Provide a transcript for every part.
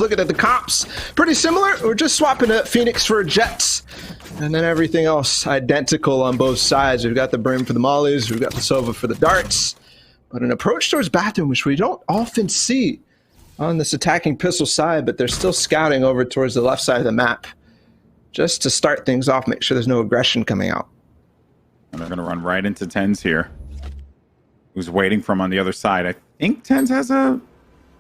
Looking at the comps, pretty similar. We're just swapping a Phoenix for a Jets. And then everything else identical on both sides. We've got the Brim for the Mollies. We've got the Sova for the darts. But an approach towards Bathroom, which we don't often see on this attacking pistol side, but they're still scouting over towards the left side of the map. Just to start things off, make sure there's no aggression coming out. And they're going to run right into Tens here. Who's waiting for him on the other side. I think Tens has a...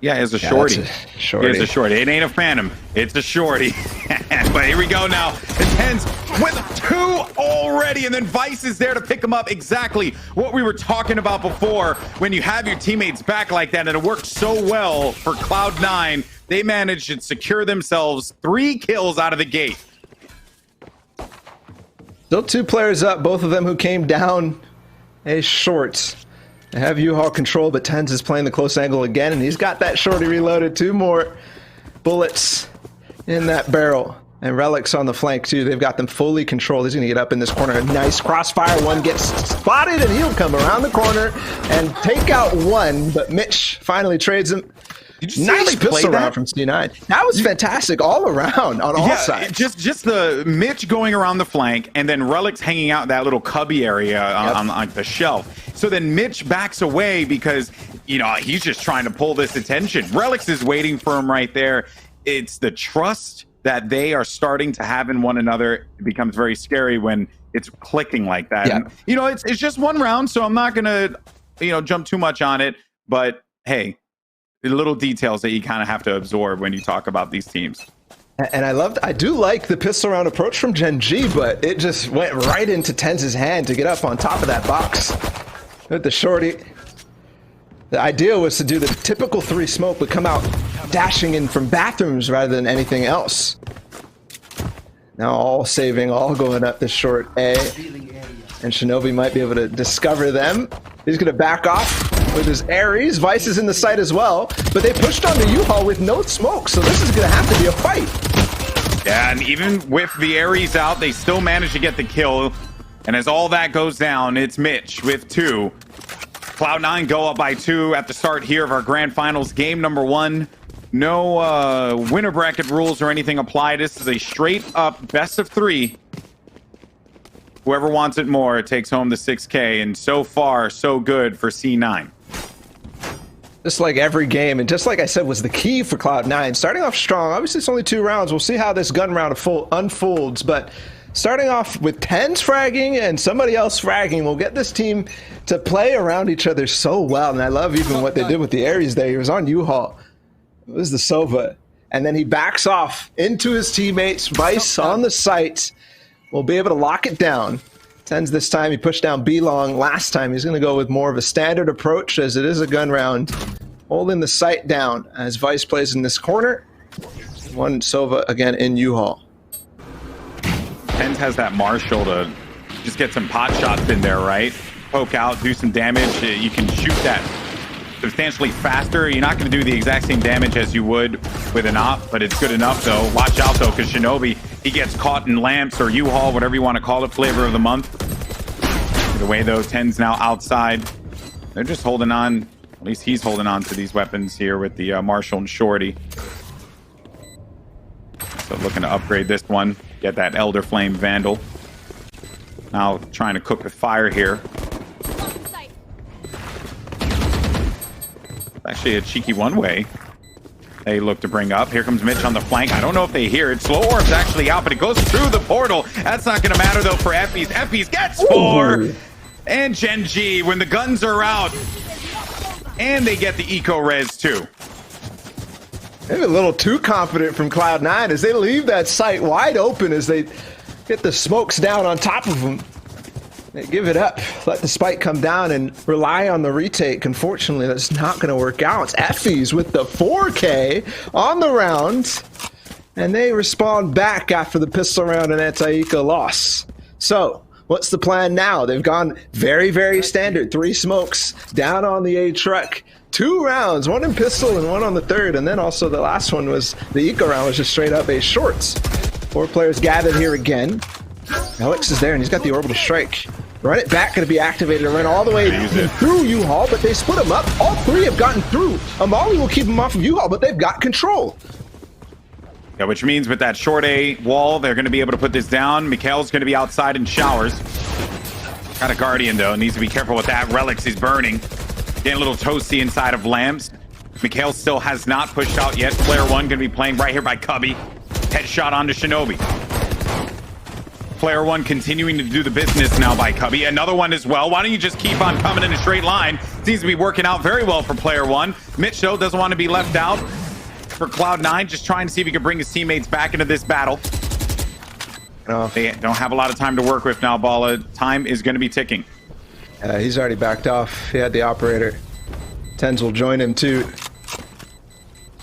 Yeah, it's a shorty. Shorty. It's a shorty. It ain't a phantom. It's a shorty. But here we go now. The Tens with 2 already, and then Vice is there to pick him up. Exactly what we were talking about before. When you have your teammates back like that, and it worked so well for Cloud9, they managed to secure themselves 3 kills out of the gate. Still 2 players up, both of them who came down a short. They have U-Haul control, but Tens is playing the close angle again, and he's got that shorty reloaded. 2 more bullets in that barrel. And Relics on the flank, too. They've got them fully controlled. He's going to get up in this corner. A nice crossfire. One gets spotted, and he'll come around the corner and take out one. But Mitch finally trades him. Nice pistol round from C9. That was fantastic all around on all sides. Just the Mitch going around the flank, and then Relics hanging out in that little cubby area on like the shelf. So then Mitch backs away because, you know, he's just trying to pull this attention. Relics is waiting for him right there. It's the trust that they are starting to have in one another. It becomes very scary when it's clicking like that. Yeah. And, you know, it's just one round, so I'm not gonna, you know, jump too much on it. But hey, the little details that you kind of have to absorb when you talk about these teams. And I do like the pistol round approach from Gen.G, but it just went right into Tens' hand to get up on top of that box with the shorty. The idea was to do the typical 3 smoke, but come out dashing in from bathrooms rather than anything else. Now all saving, all going up the short A. And Shinobi might be able to discover them. He's going to back off with his Ares. Vice is in the site as well, but they pushed onto U-Haul with no smoke, so this is going to have to be a fight. Yeah, and even with the Ares out, they still managed to get the kill. And as all that goes down, it's Mitch with 2. Cloud9 go up by 2 at the start here of our grand finals. Game number 1. No winner bracket rules or anything apply. This is a straight up best of 3. Whoever wants it more takes home the 6K, and so far, so good for C9. Just like every game, and just like I said was the key for Cloud9, starting off strong. Obviously, it's only 2 rounds. We'll see how this gun round unfolds, but starting off with Tens fragging and somebody else fragging will get this team to play around each other so well, and I love even what they did with the Ares there. He was on U-Haul. It was the Sova, and then he backs off into his teammates. Vice on the site. We'll be able to lock it down. Tens this time, he pushed down B-Long. Last time, he's going to go with more of a standard approach as it is a gun round. Holding the sight down as Vice plays in this corner. One Sova again in U-Haul. Tens has that Marshall to just get some pot shots in there, right? Poke out, do some damage. You can shoot that substantially faster. You're not going to do the exact same damage as you would with an op, but it's good enough though. Watch out though, because Shinobi, he gets caught in lamps or U-Haul, whatever you want to call it, flavor of the month. Either way though, Tens now outside. They're just holding on. At least he's holding on to these weapons here with the Marshall and Shorty. So looking to upgrade this one, get that Elder Flame Vandal. Now trying to cook with fire here. Actually a cheeky one-way they look to bring up. Here comes Mitch on the flank. I don't know if they hear it. Slow Orb's actually out, but it goes through the portal. That's not going to matter, though, for Effies. Effies gets 4. Ooh. And Gen.G, when the guns are out. And they get the eco-res, too. They're a little too confident from Cloud9 as they leave that site wide open as they get the smokes down on top of them. They give it up, let the spike come down and rely on the retake. Unfortunately, that's not going to work out. It's Effies with the 4K on the round, and they respond back after the pistol round and anti-eco loss. So, what's the plan now? They've gone very, very standard. 3 smokes down on the A truck. 2 rounds, 1 in pistol and 1 on the 3rd, and then also the last one was the eco round was just straight up A shorts. 4 players gathered here again. Alex is there, and he's got the orbital strike. Run it back, going to be activated and run all the way through U-Haul, but they split him up. All 3 have gotten through. Amali will keep him off of U-Haul, but they've got control. Yeah, which means with that short A wall, they're going to be able to put this down. Mikhail's going to be outside in showers. Got a Guardian, though. Needs to be careful with that. Relics is burning. Getting a little toasty inside of Lambs. Mikhail still has not pushed out yet. Player 1 going to be playing right here by Cubby. Headshot onto Shinobi. Player 1 continuing to do the business now by Cubby. Another one as well. Why don't you just keep on coming in a straight line? Seems to be working out very well for Player 1. Mitch, though, doesn't want to be left out. For Cloud9, just trying to see if he can bring his teammates back into this battle. They don't have a lot of time to work with now, Balla. Time is going to be ticking. He's already backed off. He had the operator. Tens will join him too.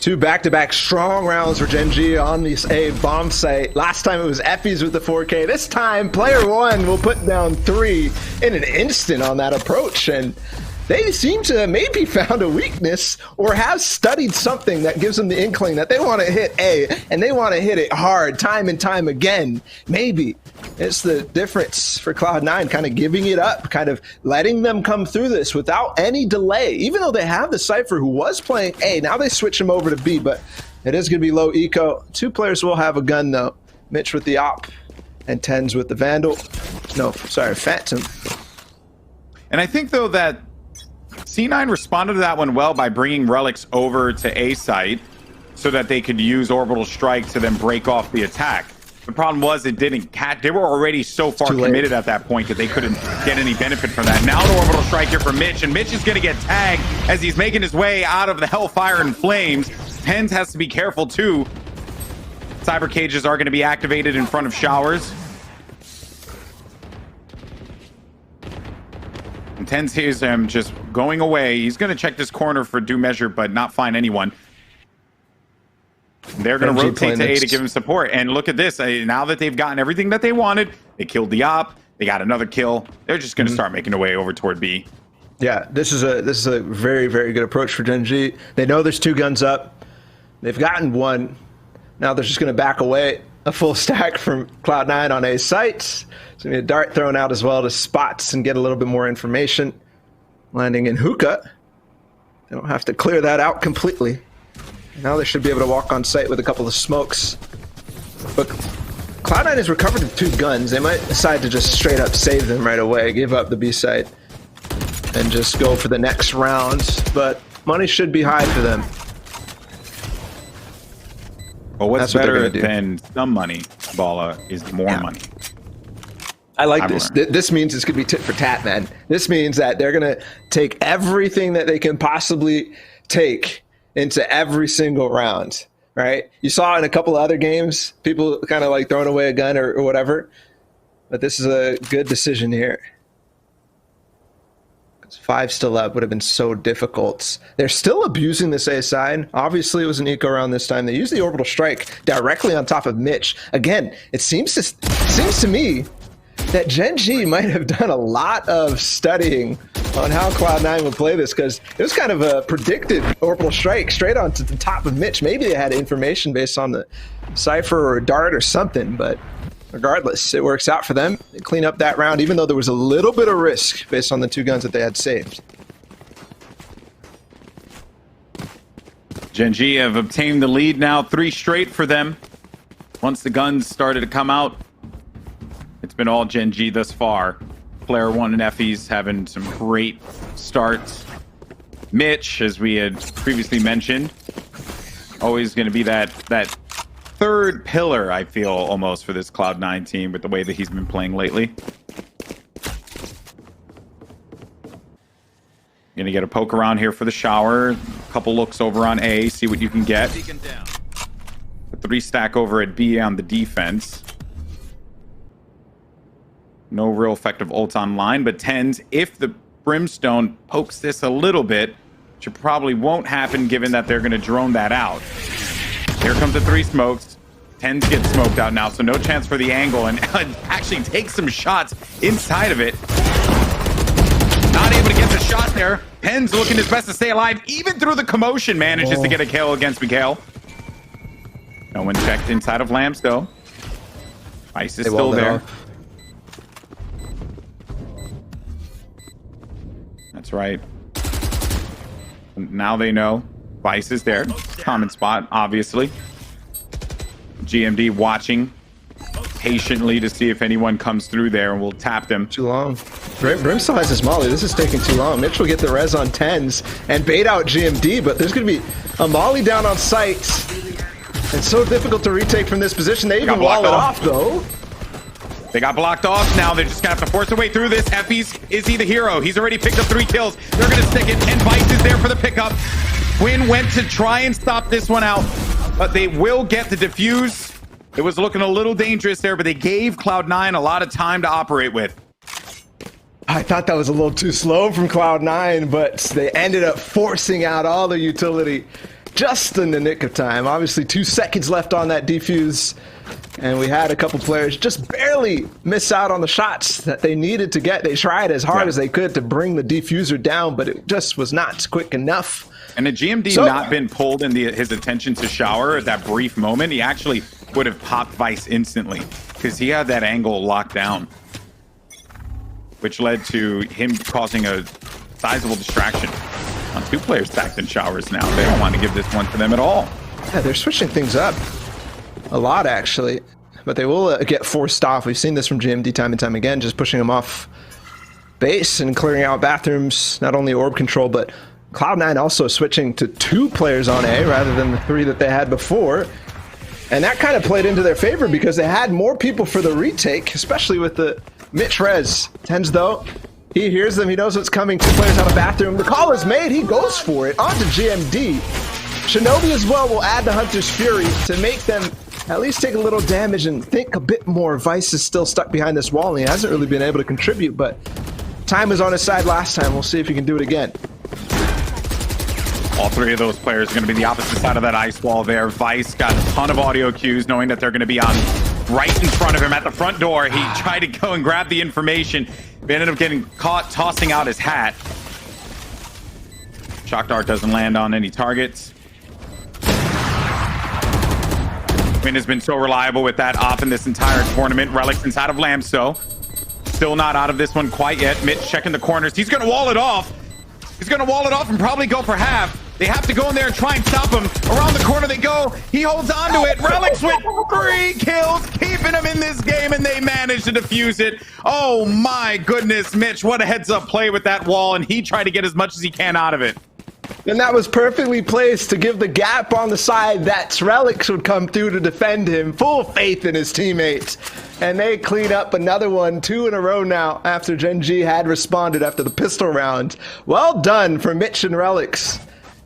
2 back-to-back strong rounds for Gen.G on this A bomb site. Last time it was Effie's with the 4K. This time, Player 1 will put down 3 in an instant on that approach. And they seem to maybe found a weakness or have studied something that gives them the inkling that they want to hit A, and they want to hit it hard time and time again. Maybe it's the difference for Cloud9, kind of giving it up, kind of letting them come through this without any delay. Even though they have the sapphiRe who was playing A, now they switch him over to B, but it is going to be low eco. 2 players will have a gun, though. Mitch with the op and Tens with the Vandal. No, sorry, Phantom. And I think, though, that C9 responded to that one well by bringing Relics over to A site so that they could use Orbital Strike to then break off the attack. The problem was it didn't catch. They were already so far committed at that point that they couldn't get any benefit from that. Now the Orbital Strike here for Mitch, and Mitch is going to get tagged as he's making his way out of the Hellfire and Flames. Pens has to be careful too. Cyber cages are going to be activated in front of showers. And Tens hears him just going away. He's going to check this corner for due measure, but not find anyone. They're going to rotate to A to give him support. And look at this. Now that they've gotten everything that they wanted, they killed the op. They got another kill. They're just going to start making their way over toward B. Yeah, this is a very, very good approach for Gen.G. They know there's 2 guns up. They've gotten 1. Now they're just going to back away. A full stack from Cloud9 on A sites. There's going to be a dart thrown out as well to spots and get a little bit more information. Landing in hookah. They don't have to clear that out completely. Now they should be able to walk on site with a couple of smokes. But Cloud9 has recovered the 2 guns. They might decide to just straight up save them right away, give up the B site, and just go for the next round. But money should be high for them. Well, what's better than some money, Balla, is more money. I like this. This means it's going to be tit for tat, man. This means that they're going to take everything that they can possibly take into every single round, right? You saw in a couple of other games, people kind of like throwing away a gun or whatever. But this is a good decision here. 5 still up would have been so difficult. They're still abusing this A side. Obviously, it was an eco round this time. They used the Orbital Strike directly on top of Mitch. Again, it seems to me that Gen.G might have done a lot of studying on how Cloud9 would play this, because it was kind of a predicted Orbital Strike straight onto the top of Mitch. Maybe they had information based on the Cypher or Dart or something, but regardless, it works out for them. They clean up that round, even though there was a little bit of risk based on the 2 guns that they had saved. Gen.G have obtained the lead now, 3 straight for them. Once the guns started to come out, it's been all Gen.G thus far. Player 1 and Effie's having some great starts. Mitch, as we had previously mentioned, always going to be that 3rd pillar, I feel, almost for this Cloud9 team with the way that he's been playing lately. Gonna get a poke around here for the shower. A couple looks over on A, see what you can get. A 3 stack over at B on the defense. No real effective ult online, but Tens, if the Brimstone pokes this a little bit, which probably won't happen given that they're going to drone that out. Here comes the 3 smokes. Tens get smoked out now, so no chance for the angle, and actually take some shots inside of it. Not able to get the shot there. Tens looking his best to stay alive, even through the commotion, manages to get a kill against Mikhail. No one checked inside of Lambs, though. Ice is still there. That's right. Now they know Vice is there. Common spot, obviously. GMD watching patiently to see if anyone comes through there, and we'll tap them. Too long. Brim still has his molly. This is taking too long. Mitch will get the res on 10s and bait out GMD, but there's going to be a molly down on site. It's so difficult to retake from this position. They even wall it off, though. They got blocked off now. They're just going to have to force their way through this. Effie's, is he the hero? He's already picked up 3 kills. They're going to stick it, and Vice is there for the pickup. Nguyen went to try and stop this one out, but they will get the defuse. It was looking a little dangerous there, but they gave Cloud9 a lot of time to operate with. I thought that was a little too slow from Cloud9, but they ended up forcing out all the utility just in the nick of time. Obviously, 2 seconds left on that defuse, and we had a couple players just barely miss out on the shots that they needed to get. They tried as hard as they could to bring the defuser down, but it just was not quick enough. And the GMD not been pulled in his attention to shower at that brief moment, he actually would have popped Vice instantly because he had that angle locked down, which led to him causing a sizable distraction on 2 players stacked in showers now. They don't want to give this one to them at all. Yeah, they're switching things up a lot, actually, but they will get forced off. We've seen this from GMD time and time again, just pushing them off base and clearing out bathrooms, not only orb control, but Cloud9 also switching to 2 players on A rather than the 3 that they had before. And that kind of played into their favor because they had more people for the retake, especially with the Mitch res. Tens, though, he hears them. He knows what's coming. 2 players out of bathroom. The call is made. He goes for it. Onto GMD. Shinobi as well will add the Hunter's Fury to make them at least take a little damage and think a bit more. Vice is still stuck behind this wall, and he hasn't really been able to contribute, but time was on his side last time. We'll see if he can do it again. All 3 of those players are going to be the opposite side of that ice wall there. Vice got a ton of audio cues, knowing that they're going to be on right in front of him at the front door. He tried to go and grab the information, but ended up getting caught tossing out his hat. Shock Dart doesn't land on any targets. Nguyen has been so reliable with that op in this entire tournament. Relic's inside of Lamso. Still not out of this one quite yet. Mitch checking the corners. He's going to wall it off. He's going to wall it off and probably go for half. They have to go in there and try and stop him. Around the corner they go. He holds on to it. Relic's with 3 kills, keeping him in this game, and they managed to defuse it. Oh my goodness, Mitch, what a heads-up play with that wall, and he tried to get as much as he can out of it. And that was perfectly placed to give the gap on the side that Relics would come through to defend him. Full faith in his teammates. And they clean up another one, 2 in a row now after Gen.G had responded after the pistol round. Well done for Mitch and Relics.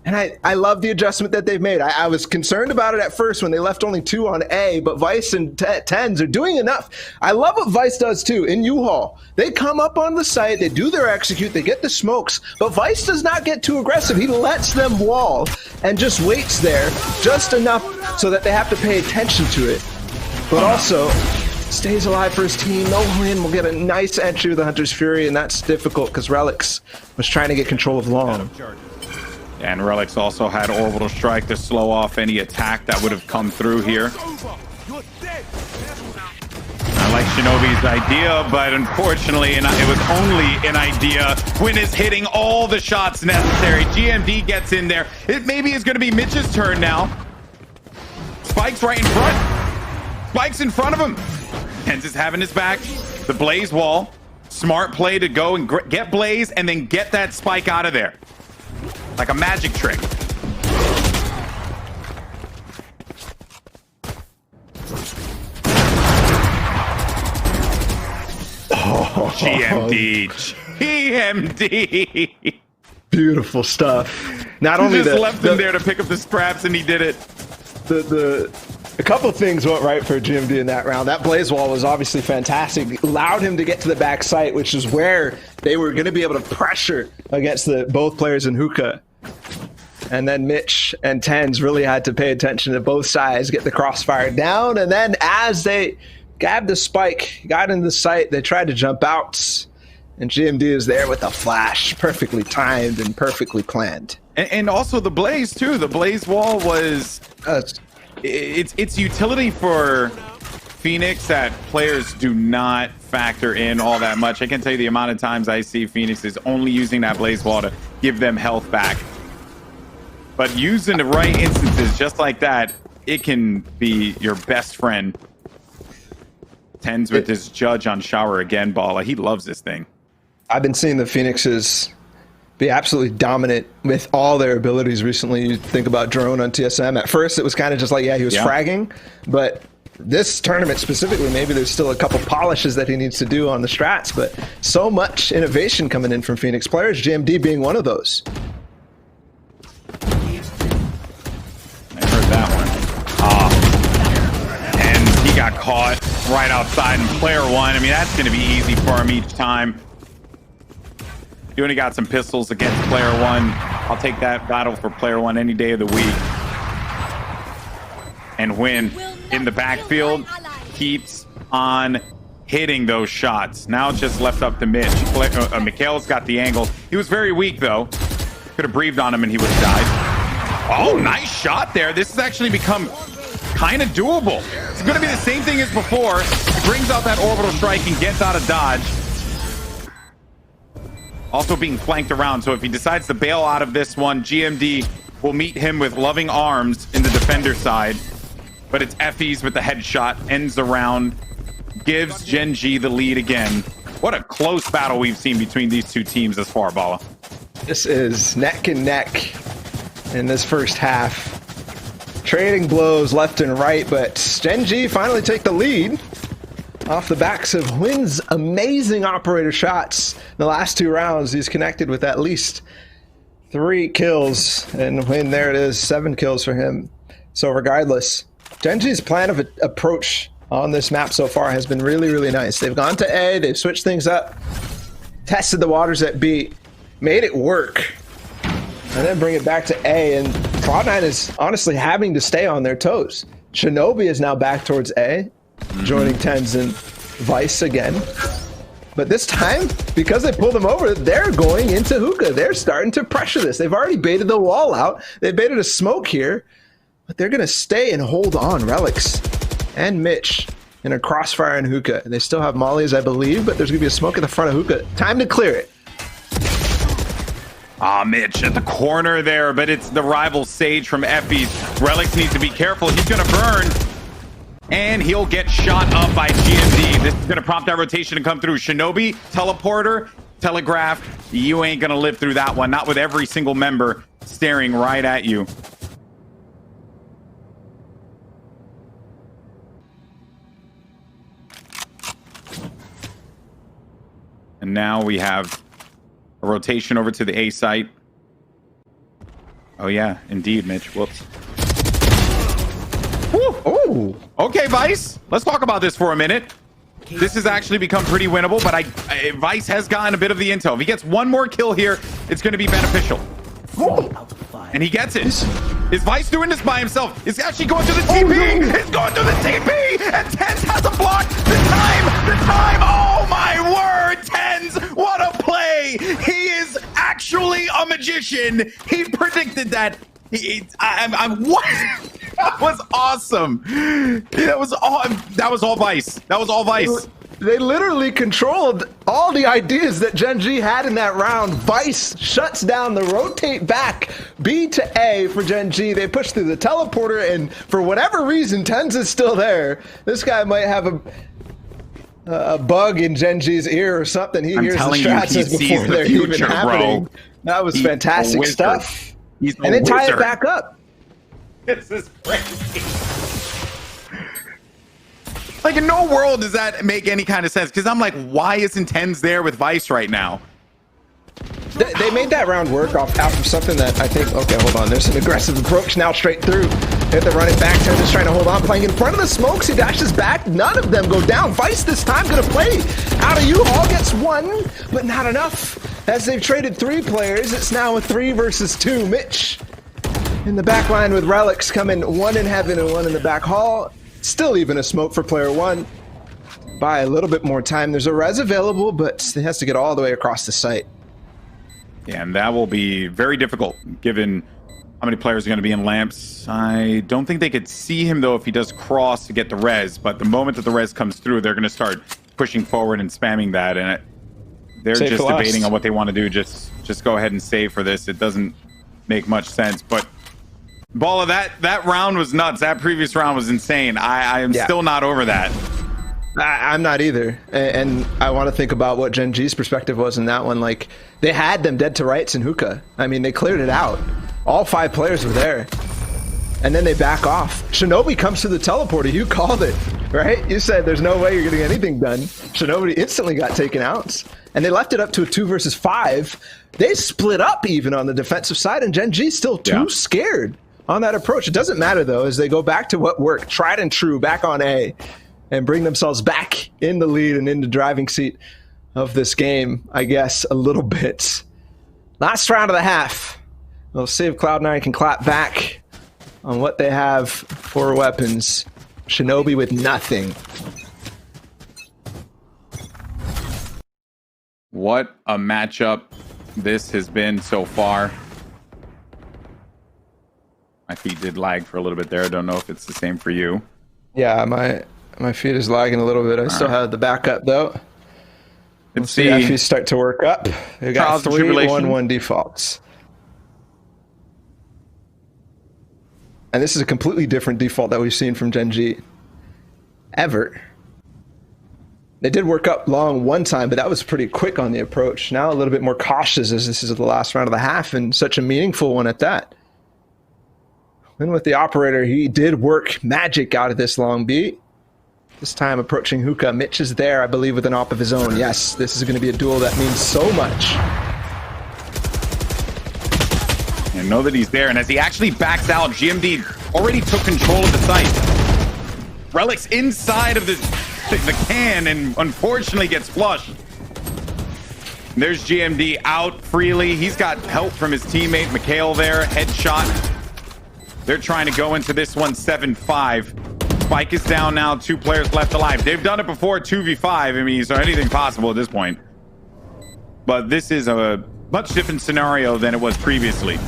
And I love the adjustment that they've made. I was concerned about it at first when they left only 2 on A, but Vice and Tens are doing enough. I love what Vice does too in U-Haul. They come up on the site, they do their execute, they get the smokes, but Vice does not get too aggressive. He lets them wall and just waits there just enough so that they have to pay attention to it. But also stays alive for his team. No win will get a nice entry with the Hunter's Fury, and that's difficult because Relics was trying to get control of Long. And Relic's also had Orbital Strike to slow off any attack that would have come through here. I like Shinobi's idea, but unfortunately, it was only an idea when it's hitting all the shots necessary. GMD gets in there. It maybe is going to be Mitch's turn now. Spike's right in front. Spike's in front of him. Hens is having his back. The Blaze wall. Smart play to go and get Blaze and then get that Spike out of there. Like a magic trick. Oh, GMD. GMD. Beautiful stuff. Not he only just left him there to pick up the scraps, and he did it. A couple of things went right for GMD in that round. That Blaze wall was obviously fantastic. It allowed him to get to the back site, which is where they were going to be able to pressure against both players in Hookah. And then Mitch and Tens really had to pay attention to both sides, get the crossfire down, and then as they grabbed the spike, got into the site, they tried to jump out, and GMD is there with a flash, perfectly timed and perfectly planned. And also the Blaze too. The Blaze wall was it's utility for Phoenix that players do not factor in all that much. I can tell you the amount of times I see Phoenix is only using that Blaze wall to give them health back. But using the right instances just like that, it can be your best friend. Tens with his judge on shower again, Balla. He loves this thing. I've been seeing the Phoenixes be absolutely dominant with all their abilities recently. You think about Drone on TSM. At first, it was kind of just like, yeah, he was fragging. But this tournament specifically, maybe there's still a couple polishes that he needs to do on the strats. But so much innovation coming in from Phoenix players, Gen.G being one of those. I heard that one. And he got caught right outside in player one. I mean, that's going to be easy for him each time. You only got some pistols against player one. I'll take that battle for player one any day of the week. And Nguyen in the backfield keeps on hitting those shots. Now it's just left up to Mitch. Mikhail's got the angle. He was very weak, though. Could have breathed on him and he would have died. Oh, nice shot there. This has actually become kind of doable. It's going to be the same thing as before. He brings out that orbital strike and gets out of dodge. Also being flanked around, so if he decides to bail out of this one, GMD will meet him with loving arms in the defender side. But it's Effie's with the headshot, ends the round, gives Gen.G the lead again. What a close battle we've seen between these two teams thus far, Balla. This is neck and neck in this first half. Trading blows left and right, but Gen.G finally take the lead off the backs of Nguyen's amazing operator shots. In the last two rounds, he's connected with at least 3 kills. And Nguyen, there it is, 7 kills for him. So regardless, Gen.G's plan of approach on this map so far has been really, really nice. They've gone to A, they've switched things up, tested the waters at B, made it work, and then bring it back to A. And Cloud9 is honestly having to stay on their toes. Shinobi is now back towards A, joining Tens and Vice again. But this time, because they pulled them over, they're going into hookah. They're starting to pressure this. They've already baited the wall out. They baited a smoke here, but they're going to stay and hold on. Relics and Mitch in a crossfire in hookah. They still have mollies, I believe, but there's going to be a smoke at the front of hookah. Time to clear it. Ah, Mitch at the corner there, but it's the rival Sage from Effie. Relics needs to be careful. He's going to burn. And he'll get shot up by GMD. This is going to prompt that rotation to come through. Shinobi, teleporter, telegraph. You ain't going to live through that one. Not with every single member staring right at you. And now we have a rotation over to the A site. Oh, yeah, indeed, Mitch. Whoops. Oh, okay, Vice. Let's talk about this for a minute. This has actually become pretty winnable, but Vice has gotten a bit of the intel. If he gets one more kill here, it's going to be beneficial. And he gets it. Is Vice doing this by himself? It's actually going to the TP. It's going to the TP. And Tens has a block. The time. Oh, my word, Tens. What a play. He is actually a magician. He predicted that. What? That was awesome. That was all Vice. That was all Vice. They literally controlled all the ideas that Gen.G had in that round. Vice shuts down the rotate back B to A for Gen.G. They push through the teleporter, and for whatever reason, Tens is still there. This guy might have a bug in Gen.G's ear or something. He hears the strats before they're even happening. That was fantastic stuff. And then tie it back up. This is crazy. Like, in no world does that make any kind of sense, because I'm like, why isn't Tens there with Vice right now? They made that round work off of something that I think, okay, hold on, there's an aggressive approach now straight through. They have to run it back, Tens is trying to hold on, playing in front of the smokes, he dashes back, none of them go down. Vice this time gonna play out of U-Haul, gets 1, but not enough. As they've traded 3 players, it's now a 3 versus 2. Mitch in the back line with Relics coming 1 in heaven and 1 in the back hall. Still even a smoke for player 1. By a little bit more time. There's a res available, but he has to get all the way across the site. Yeah, and that will be very difficult given how many players are going to be in lamps. I don't think they could see him, though, if he does cross to get the res. But the moment that the res comes through, they're going to start pushing forward and spamming that. And they're just debating on what they want to do. Just go ahead and save for this. It doesn't make much sense. But Balla, that round was nuts. That previous round was insane. I am still not over that. I'm not either. And I want to think about what Gen.G's perspective was in that one. Like, they had them dead to rights in hookah. I mean, they cleared it out. All 5 players were there. And then they back off. Shinobi comes to the teleporter. You called it, right? You said there's no way you're getting anything done. Shinobi instantly got taken out. And they left it up to a 2 versus 5. They split up even on the defensive side, and Gen.G's still too scared on that approach. It doesn't matter, though, as they go back to what worked, tried and true, back on A, and bring themselves back in the lead and in the driving seat of this game, I guess, a little bit. Last round of the half. We'll see if Cloud9 can clap back on what they have for weapons. Shinobi with nothing. What a matchup this has been so far. My feet did lag for a little bit there. I don't know if it's the same for you. Yeah, my feet is lagging a little bit. I still have the backup though. Let's see if you start to work up. We got 3 1-1 defaults. And this is a completely different default that we've seen from Gen.G ever. They did work up long one time, but that was pretty quick on the approach. Now a little bit more cautious as this is the last round of the half, and such a meaningful one at that. Then with the operator, he did work magic out of this long beat. This time approaching hookah. Mitch is there, I believe, with an op of his own. Yes, this is going to be a duel that means so much. And know that he's there, and as he actually backs out, GMD already took control of the site. Relic's inside of the can and unfortunately gets flushed. There's GMD out freely. He's got help from his teammate Mikhail there. Headshot. They're trying to go into this one 7-5. Spike is down now. 2 players left alive. They've done it before, 2v5. I mean, so anything possible at this point. But this is a much different scenario than it was previously.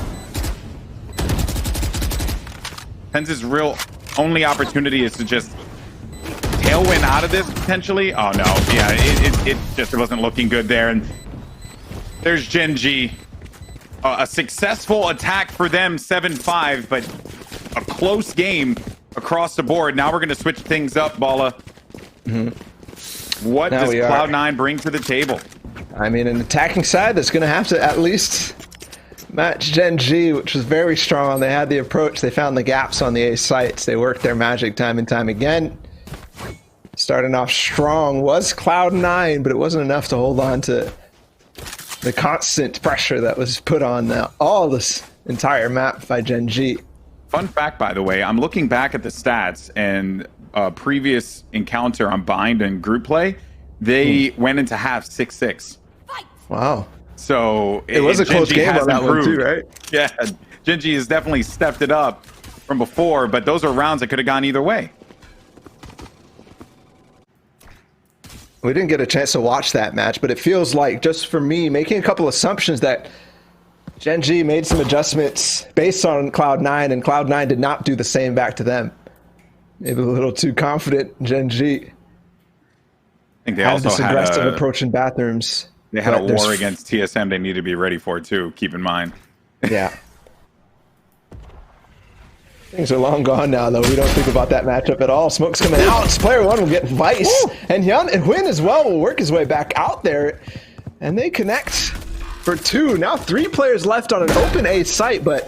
Penz's real only opportunity is to just tailwind out of this potentially. Oh no, yeah, it just wasn't looking good there. And there's Gen.G. A successful attack for them, 7-5, but a close game across the board. Now we're going to switch things up, Balla. What does Cloud9 bring to the table? I mean, an attacking side that's going to have to at least match Gen.G, which was very strong. They had the approach. They found the gaps on the A sites. They worked their magic time and time again. Starting off strong was Cloud9, but it wasn't enough to hold on to the constant pressure that was put on all this entire map by Gen.G. Fun fact, by the way, I'm looking back at the stats, and a previous encounter on Bind and group play, they went into half 6-6. Wow. So it was a close game on that one too, right? Yeah, Gen.G has definitely stepped it up from before, but those are rounds that could have gone either way. We didn't get a chance to watch that match, but it feels like, just for me, making a couple assumptions that Gen.G made some adjustments based on Cloud9, and Cloud9 did not do the same back to them. Maybe a little too confident, Gen.G. I think they also had this aggressive approach in bathrooms. They had a war against TSM they need to be ready for, too, keep in mind. Yeah. Things are long gone now, though. We don't think about that matchup at all. Smoke's coming out. Player 1 will get Vice. And Nguyen as well will work his way back out there. And they connect for 2. Now 3 players left on an open A site, but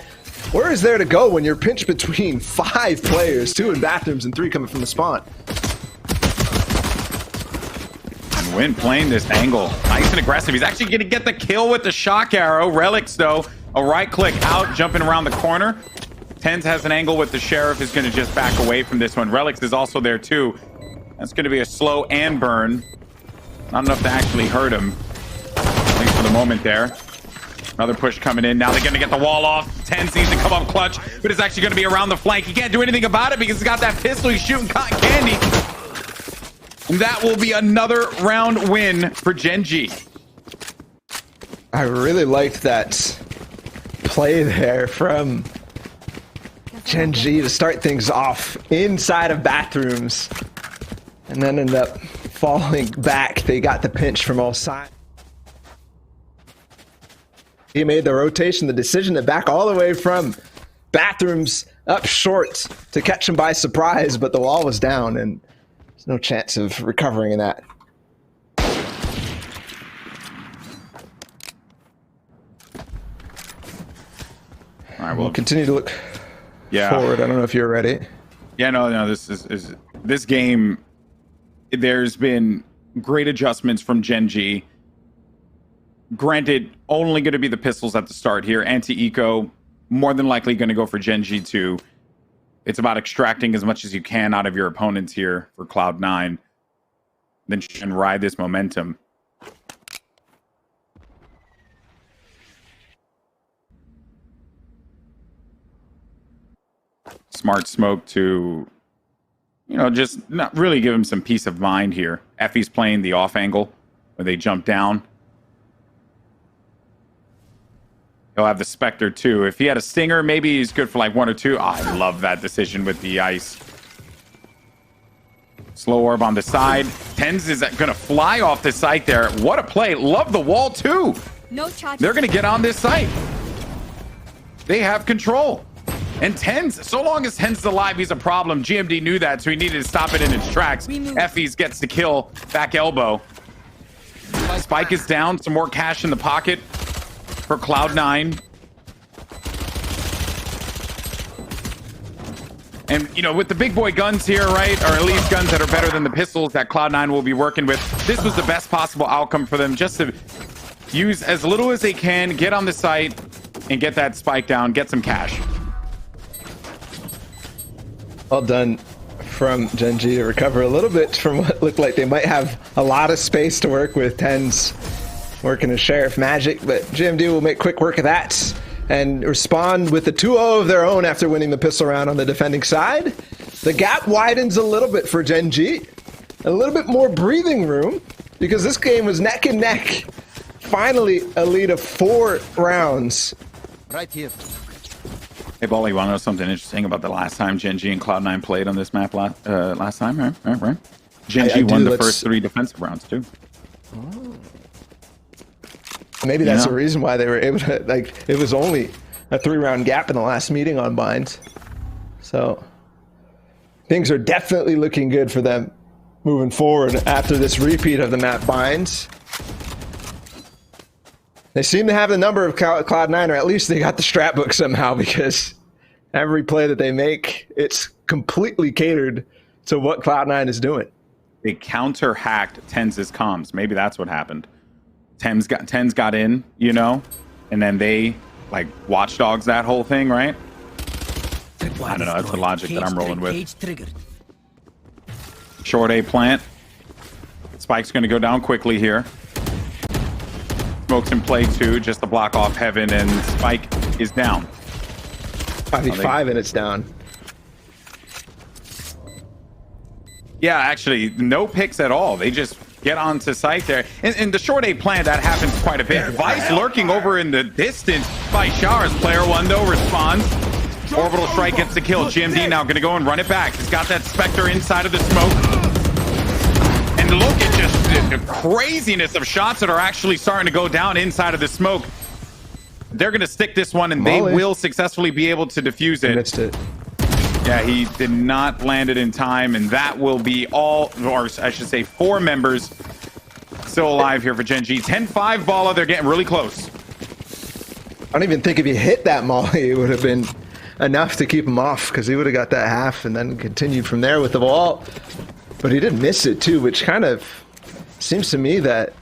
where is there to go when you're pinched between 5 players, 2 in bathrooms and 3 coming from the spawn? And Nguyen playing this angle. Nice and aggressive. He's actually going to get the kill with the shock arrow. Relics, though, a right click out, jumping around the corner. Tens has an angle with the Sheriff, is going to just back away from this one. Relics is also there too. That's going to be a slow and burn. Not enough to actually hurt him. At least for the moment there. Another push coming in. Now they're going to get the wall off. Tens needs to come up clutch, but it's actually going to be around the flank. He can't do anything about it because he's got that pistol. He's shooting cotton candy. And that will be another round win for Gen.G. I really liked that play there from Gen.G to start things off inside of bathrooms and then end up falling back. They got the pinch from all sides. He made the rotation, the decision to back all the way from bathrooms up short to catch him by surprise, but the wall was down, and there's no chance of recovering in that. All right, we'll continue to look forward. I don't know if you're ready. Yeah, no. This game. There's been great adjustments from Gen.G. Granted, only going to be the pistols at the start here. Anti-eco, more than likely going to go for Gen.G too. It's about extracting as much as you can out of your opponents here for Cloud9. Then you can ride this momentum. Smart smoke to, just not really give him some peace of mind here. Effie's playing the off angle where they jump down. He'll have the Spectre too. If he had a Stinger, maybe he's good for like 1 or 2. Oh, I love that decision with the ice. Slow orb on the side. Tens is going to fly off the site there. What a play. Love the wall too. No charge. They're going to get on this site. They have control. And Tens, so long as Tens is alive, he's a problem. GMD knew that, so he needed to stop it in its tracks. Effie's gets the kill. Back elbow. Spike is down. Some more cash in the pocket for Cloud9. And, with the big boy guns here, right, or at least guns that are better than the pistols that Cloud9 will be working with, this was the best possible outcome for them, just to use as little as they can, get on the site, and get that spike down, get some cash. Well done from Gen.G to recover a little bit from what looked like they might have a lot of space to work with. Tens working as Sheriff Magic, but GMD will make quick work of that and respond with the 2-0 of their own after winning the pistol round on the defending side. The gap widens a little bit for Gen.G. A little bit more breathing room because this game was neck and neck. Finally, a lead of 4 rounds. Right here. Hey, Ball, you want to know something interesting about the last time Gen.G and Cloud9 played on this map last time, right? Gen.G won the first 3 defensive rounds, too. Oh. Maybe that's the reason why they were able to, it was only a 3-round gap in the last meeting on binds. So, things are definitely looking good for them moving forward after this repeat of the map binds. They seem to have the number of Cloud9, or at least they got the strat book somehow, because every play that they make, it's completely catered to what Cloud9 is doing. They counter-hacked Tens' comms. Maybe that's what happened. Tens got in, and then they, watchdogs that whole thing, right? I don't know. That's the logic that I'm rolling with. Short A plant. Spike's going to go down quickly here. Smoke's in play too, just to block off Heaven, and Spike is down. 5v5 and it's down. Yeah, actually, no picks at all. They just get onto site there. In the short A plan, that happens quite a bit. Vice lurking over in the distance by Showers. Player 1, though, responds. Orbital Strike gets the kill. GMD now going to go and run it back. He's got that Spectre inside of the smoke. And look at just the craziness of shots that are actually starting to go down inside of the smoke. They're going to stick this one, and they will successfully be able to defuse it. Missed it. Yeah, he did not land it in time, and that will be all, or I should say 4 members still alive here for Gen.G. 10-5 Ballatw, they're getting really close. I don't even think if he hit that molly, it would have been enough to keep him off, because he would have got that half and then continued from there with the wall. But he did miss it too, which kind of seems to me that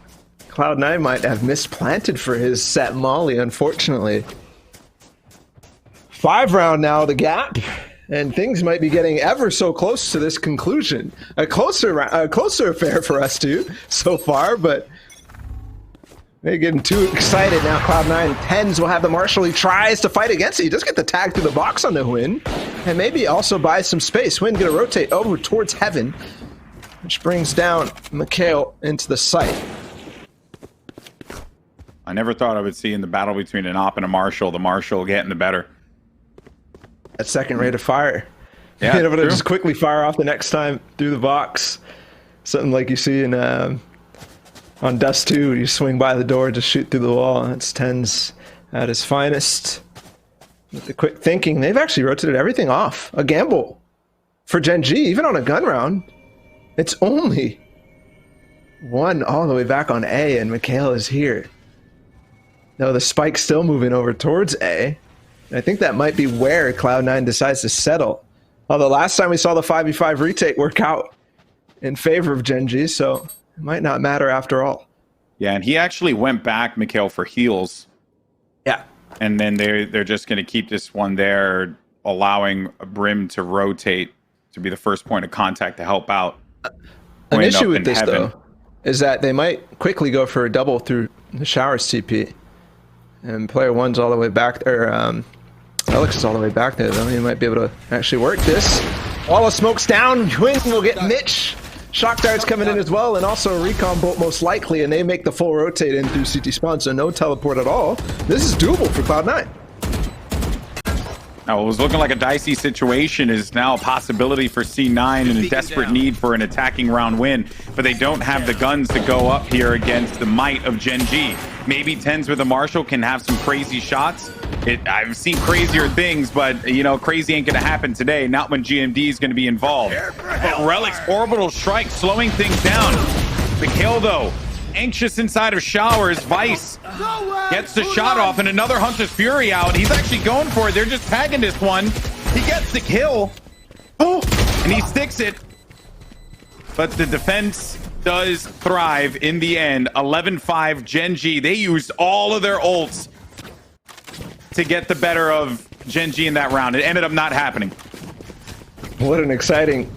Cloud9 might have misplanted for his set molly, unfortunately. 5 round now, the gap, and things might be getting ever so close to this conclusion. A closer affair for us two so far, but they're getting too excited now. Cloud9 Tens will have the Marshall. He tries to fight against it. He does get the tag through the box on the Nguyen, and maybe also buys some space. Nguyen gonna rotate over towards Heaven, which brings down Mikhail into the site. I never thought I would see in the battle between an op and a Marshall, the Marshall getting the better. That second rate of fire. Yeah, able to just quickly fire off the next time through the box. Something like you see in on Dust 2, you swing by the door, just shoot through the wall. That's Tens at his finest. With the quick thinking, they've actually rotated everything off. A gamble for Gen.G, even on a gun round. It's only one all the way back on A, and Mikhail is here. No, the spike's still moving over towards A. And I think that might be where Cloud9 decides to settle. Although last time we saw the 5v5 retake work out in favor of Gen.G, so it might not matter after all. Yeah, and he actually went back, Mikhail, for heals. Yeah. And then they're just going to keep this one there, allowing Brim to rotate to be the first point of contact to help out. An issue with this, though, is that they might quickly go for a double through the Showers TP. And player one's all the way back, or Alex is all the way back there, though. He might be able to actually work this. All the smoke's down. Nguyen will get Mitch. Shock darts coming in as well, and also a recon bolt most likely, and they make the full rotate in through CT spawn, so no teleport at all. This is doable for Cloud9. Now, what was looking like a dicey situation is now a possibility for C9 and a desperate need for an attacking round win, but they don't have the guns to go up here against the might of Gen.G. Maybe Tens with a Marshall can have some crazy shots. I've seen crazier things, but, you know, crazy ain't going to happen today, not when GMD is going to be involved. But Relic's orbital strike slowing things down. Mikhail, though, anxious inside of Showers. Vice gets the shot off, and another Hunter's Fury out. He's actually going for it. They're just tagging this one. He gets the kill. Oh, and he sticks it. But the defense does thrive in the end. 11-5 Gen.G. They used all of their ults to get the better of Gen.G in that round. It ended up not happening. What an exciting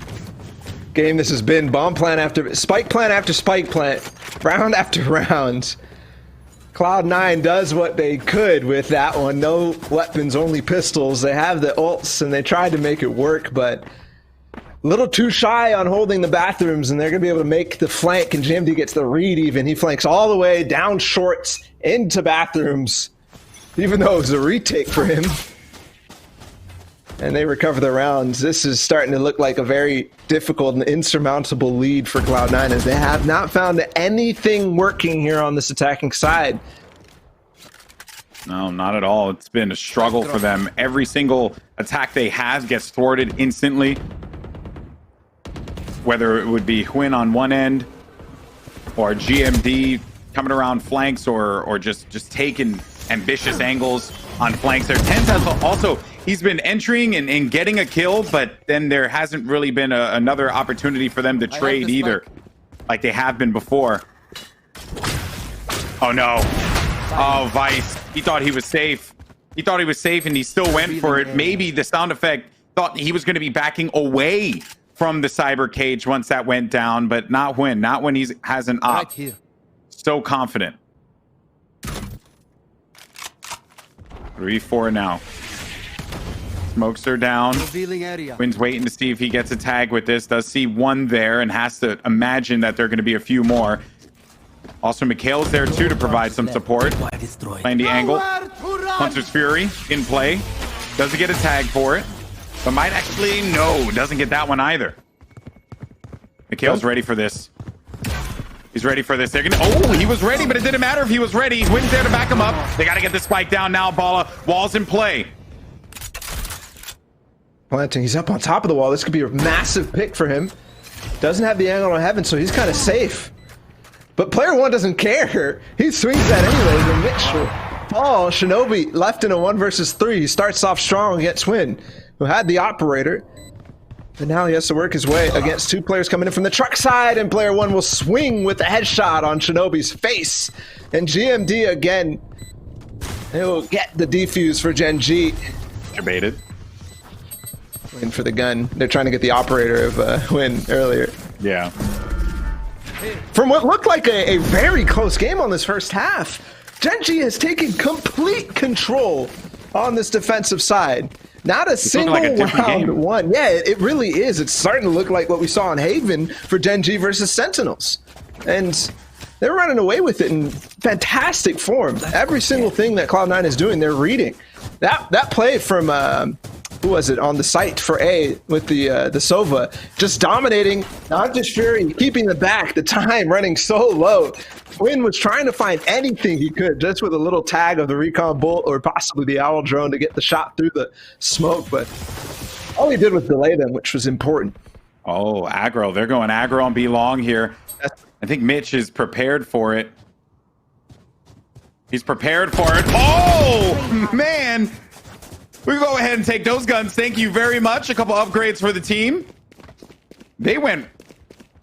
game this has been. Bomb plant after spike plant after spike plant. Round after round. Cloud9 does what they could with that one. No weapons, only pistols. They have the ults and they tried to make it work, but a little too shy on holding the bathrooms, and they're going to be able to make the flank, and GMD gets the read even. He flanks all the way down shorts into bathrooms, even though it was a retake for him. And they recover the rounds. This is starting to look like a very difficult and insurmountable lead for Cloud9, as they have not found anything working here on this attacking side. No, not at all. It's been a struggle for them. Every single attack they have gets thwarted instantly. Whether it would be Nguyen on one end, or GMD coming around flanks, or just taking ambitious angles on flanks. Their Tens has also, he's been entering and getting a kill, but then there hasn't really been another opportunity for them to trade either, like they have been before. Oh no. Oh, Vice. He thought he was safe. He thought he was safe, and he still went for it. Maybe the sound effect thought he was going to be backing away from the cyber cage once that went down, but not when. Not when he has an op. So confident. 3-4 now. Smokes are down. Nguyen's waiting to see if he gets a tag with this. Does see one there and has to imagine that there are going to be a few more. Also, Mikhail's there too to provide some support. Playing the angle. Hunter's Fury in play. Doesn't get a tag for it. But might actually, no, doesn't get that one either. Mikhail's ready for this. He's ready for this. They're gonna, oh, he was ready, but it didn't matter if he was ready. Nguyen's there to back him up. They got to get the spike down now. Ballatw, wall's in play. Planting, he's up on top of the wall. This could be a massive pick for him. Doesn't have the angle on heaven, so he's kind of safe. But player one doesn't care. He swings that anyway. And Mitch will fall. Shinobi left in a 1 versus 3. He starts off strong against Nguyen, who had the operator. But now he has to work his way against two players coming in from the truck side, and player one will swing with a headshot on Shinobi's face. And GMD again, they will get the defuse for Gen.G. Debated. Waiting for the gun. They're trying to get the operator of Nguyen earlier. Yeah. From what looked like a very close game on this first half, Gen.G has taken complete control on this defensive side. Not a single round won. Yeah, it really is. It's starting to look like what we saw in Haven for Gen.G versus Sentinels. And they're running away with it in fantastic form. Every single thing that Cloud9 is doing, they're reading. That play from who was it on the site for A with the Sova, just dominating, not just Fury, keeping the back, the time running so low. Nguyen was trying to find anything he could, just with a little tag of the recon bolt or possibly the owl drone to get the shot through the smoke, but all he did was delay them, which was important. Oh, aggro. They're going aggro on B long here. I think Mitch is prepared for it. He's prepared for it. Oh, man. We go ahead and take those guns. Thank you very much. A couple upgrades for the team. They went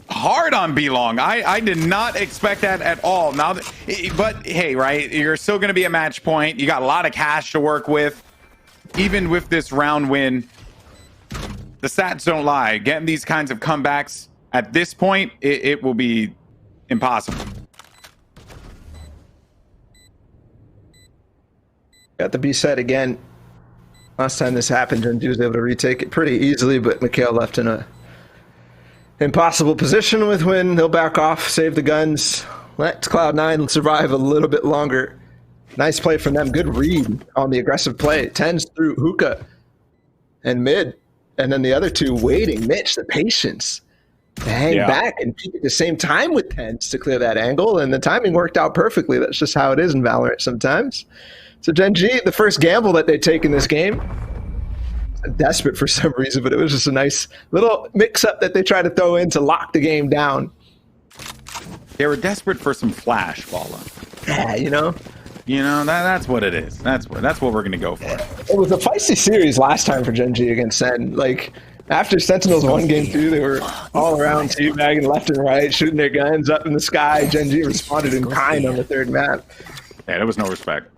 hard on B long. I did not expect that at all. Now, but hey, right? You're still going to be a match point. You got a lot of cash to work with. Even with this round win, the stats don't lie. Getting these kinds of comebacks at this point, it will be impossible. Got the B set again. Last time this happened, Gen.G was able to retake it pretty easily, but Mikhail left in a impossible position with Nguyen. They'll back off, save the guns, let Cloud9 survive a little bit longer. Nice play from them. Good read on the aggressive play. Tens through hookah and mid, and then the other two waiting. Mitch, the patience to hang back and peek at the same time with Tens to clear that angle, and the timing worked out perfectly. That's just how it is in Valorant sometimes. So Gen.G, the first gamble that they take in this game, desperate for some reason, but it was just a nice little mix-up that they tried to throw in to lock the game down. They were desperate for some flash, Balla. Yeah, you know, that's what it is. That's what we're gonna go for. It was a feisty series last time for Gen.G against Sen. Like after Sentinels won game 2, they were all around teabagging left and right, shooting their guns up in the sky. Gen.G responded in kind on the third map. Yeah, there was no respect.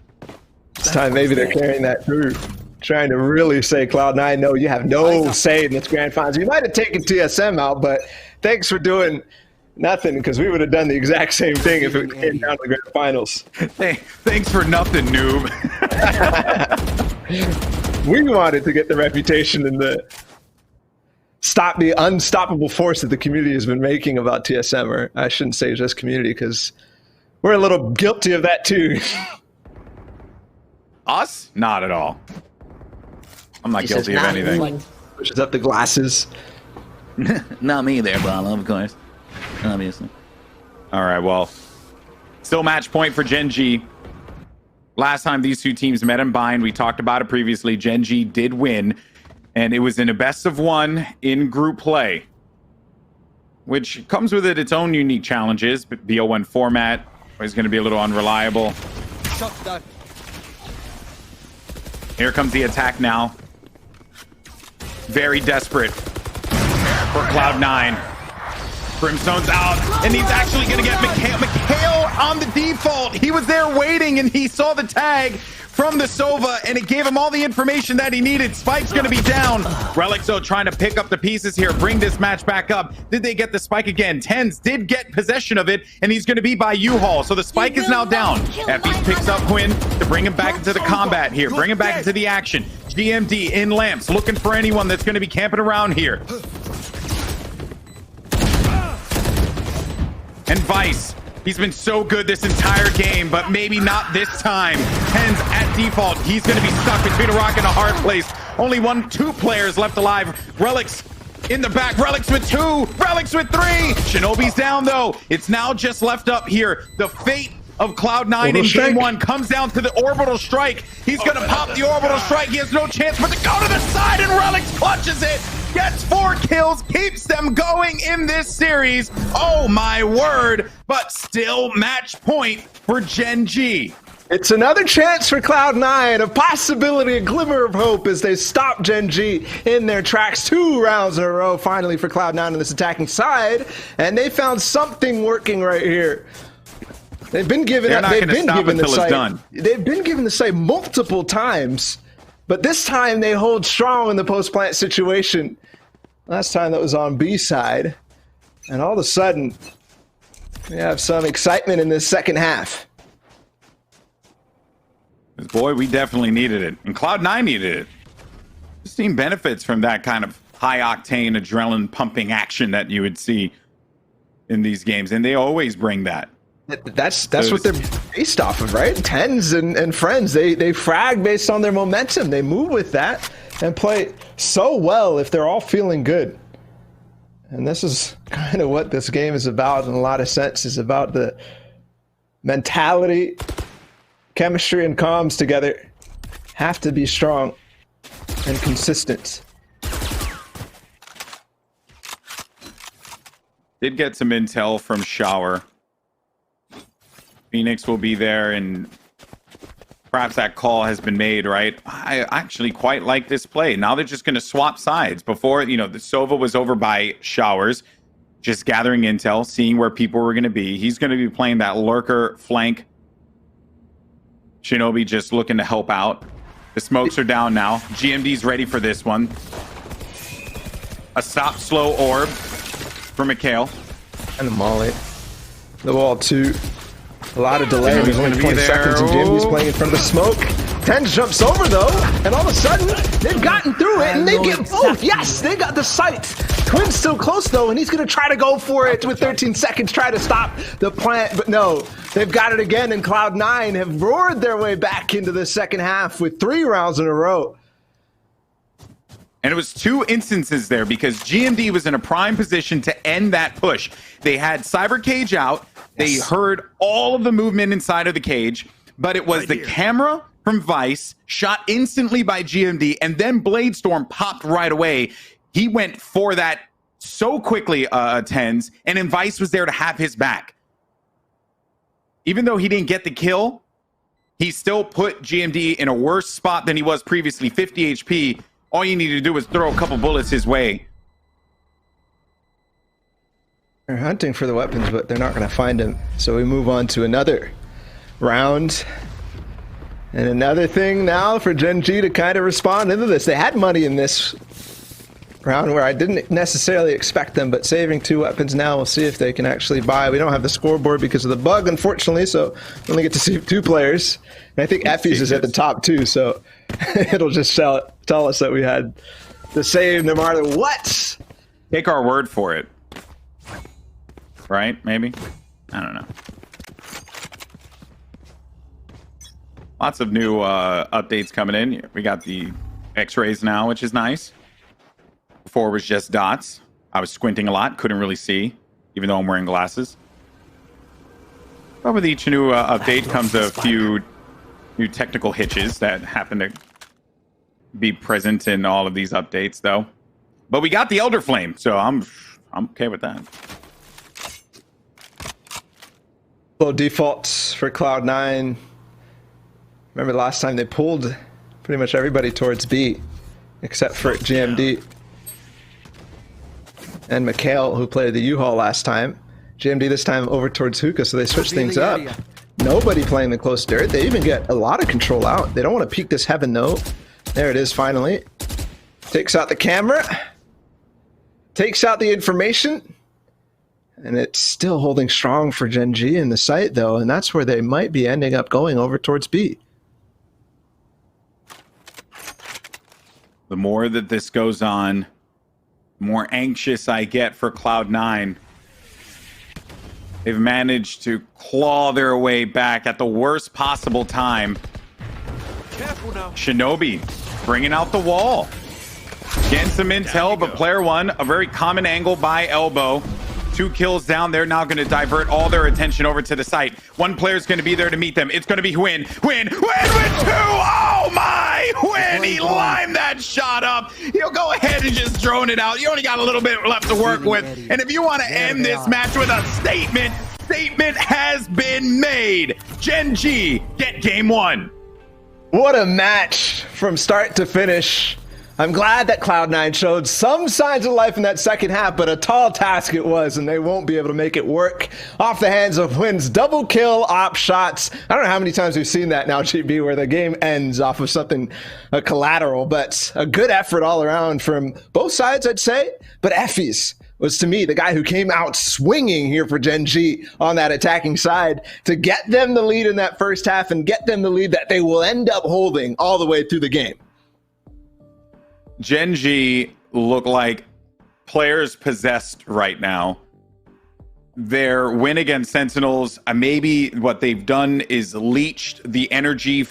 This time maybe they're carrying that through, trying to really say Cloud9, no, you have no say in this grand finals. You might have taken TSM out, but thanks for doing nothing, because we would have done the exact same thing if it came down to the grand finals. Hey, thanks for nothing, noob. We wanted to get the reputation and the unstoppable force that the community has been making about TSM, or I shouldn't say just community, because we're a little guilty of that too. Us? Not at all. I'm not guilty of anything. Pushes up the glasses. Not me there, Balla, of course. Obviously. All right, well, still match point for Gen.G. Last time these two teams met in bind, we talked about it previously. Gen.G did win, and it was in a best of one in group play, which comes with its own unique challenges. BO1 format is going to be a little unreliable. Here comes the attack now. Very desperate for Cloud9. Brimstone's out, and he's actually going to get Mikhail on the default. He was there waiting, and he saw the tag from the Sova, and it gave him all the information that he needed. Spike's going to be down. Relic though trying to pick up the pieces here, bring this match back up. Did they get the spike again? Tens did get possession of it, and he's going to be by U-Haul. So the spike is now down. Effie picks up Nguyen to bring him back into the combat here, bring him back into the action. GMD in lamps, looking for anyone that's going to be camping around here. And Vice, he's been so good this entire game, but maybe not this time. Tens at default. He's going to be stuck between a rock and a hard place. Only two players left alive. Relics in the back. Relics with 2. Relics with 3. Shinobi's down, though. It's now just left up here. The fate of Cloud9 in game 1 comes down to the orbital strike. He's going to pop the orbital strike. He has no chance but to go to the side, and Relics clutches it. Gets 4 kills, keeps them going in this series. Oh my word, but still match point for Gen.G. It's another chance for Cloud9, a possibility, a glimmer of hope as they stop Gen.G in their tracks 2 rounds in a row, finally for Cloud9 on this attacking side, and they found something working right here. They've been given the site. They've been given the site multiple times, but this time they hold strong in the post-plant situation. Last time that was on B side, and all of a sudden we have some excitement in this second half. Boy, we definitely needed it, and Cloud9 needed it. This team benefits from that kind of high-octane, adrenaline-pumping action that you would see in these games, and they always bring that. That's what they're based off of, right? Tens and friends, they frag based on their momentum. They move with that. and play so well if they're all feeling good. And this is kind of what this game is about in a lot of sense. Is about the mentality, chemistry, and comms together have to be strong and consistent. Did get some intel from Shower. Phoenix will be there, and perhaps that call has been made, right? I actually quite like this play. Now they're just going to swap sides. Before, you know, the Sova was over by Showers, just gathering intel, seeing where people were going to be. He's going to be playing that lurker flank. Shinobi just looking to help out. The smokes are down now. GMD's ready for this one. A stop slow orb for Mikhail. And the molly. The wall too. A lot of delay. There's only 20 seconds and GMD's playing in front of the smoke. Tens jumps over though, and all of a sudden they've gotten through it and they get both. Yes, they got the sight. Twin's still close though, and he's gonna try to go for it with 13 seconds, try to stop the plant, but no, they've got it again, and Cloud9 have roared their way back into the second half with 3 rounds in a row. And it was 2 instances there because GMD was in a prime position to end that push. They had Cyber Cage out. They heard all of the movement inside of the cage, but it was the camera from Vice shot instantly by GMD, and then Bladestorm popped right away. He went for that so quickly, Tens, and then Vice was there to have his back. Even though he didn't get the kill, he still put GMD in a worse spot than he was previously, 50 HP. All you need to do is throw a couple bullets his way. They're hunting for the weapons, but they're not going to find them. So we move on to another round. And another thing now for Gen.G to kind of respond into this. They had money in this round where I didn't necessarily expect them, but saving 2 weapons now. We'll see if they can actually buy. We don't have the scoreboard because of the bug, unfortunately, so we only get to see 2 players. And I think Effie's is at the top too, so it'll just tell us that we had the save no matter what. Take our word for it. Right? Maybe? I don't know. Lots of new updates coming in. We got the X-rays now, which is nice. Before it was just dots. I was squinting a lot, couldn't really see, even though I'm wearing glasses. But with each new update comes a few new technical hitches that happen to be present in all of these updates, though. But we got the Elder Flame, so I'm okay with that. Low defaults for Cloud9. Remember the last time they pulled pretty much everybody towards B, except for GMD and Mikhail, who played the U-Haul last time. GMD this time over towards Hookah, so they switch things up. Nobody playing the close dirt. They even get a lot of control out. They don't want to peek this heaven though. There it is finally. Takes out the camera. Takes out the information. And it's still holding strong for Gen.G in the site though, and that's where they might be ending up going over towards B. The more that this goes on, the more anxious I get for Cloud9. They've managed to claw their way back at the worst possible time. Careful now. Shinobi bringing out the wall. Getting some intel, but player 1, a very common angle by Elbow. 2 kills down. They're now going to divert all their attention over to the site. 1 player's going to be there to meet them. It's going to be Nguyen. Nguyen with 2! Oh my! Nguyen, he limed that shot up. He'll go ahead and just drone it out. You only got a little bit left to work with. And if you want to end this match with a statement has been made. Gen.G, get game 1. What a match from start to finish. I'm glad that Cloud9 showed some signs of life in that second half, but a tall task it was, and they won't be able to make it work off the hands of Nguyen's double kill op shots. I don't know how many times we've seen that now, GB, where the game ends off of something collateral, but a good effort all around from both sides, I'd say. But Effie's was, to me, the guy who came out swinging here for Gen.G on that attacking side to get them the lead in that first half and get them the lead that they will end up holding all the way through the game. Gen.G look like players possessed right now. Their win against Sentinels, maybe what they've done is leached the energy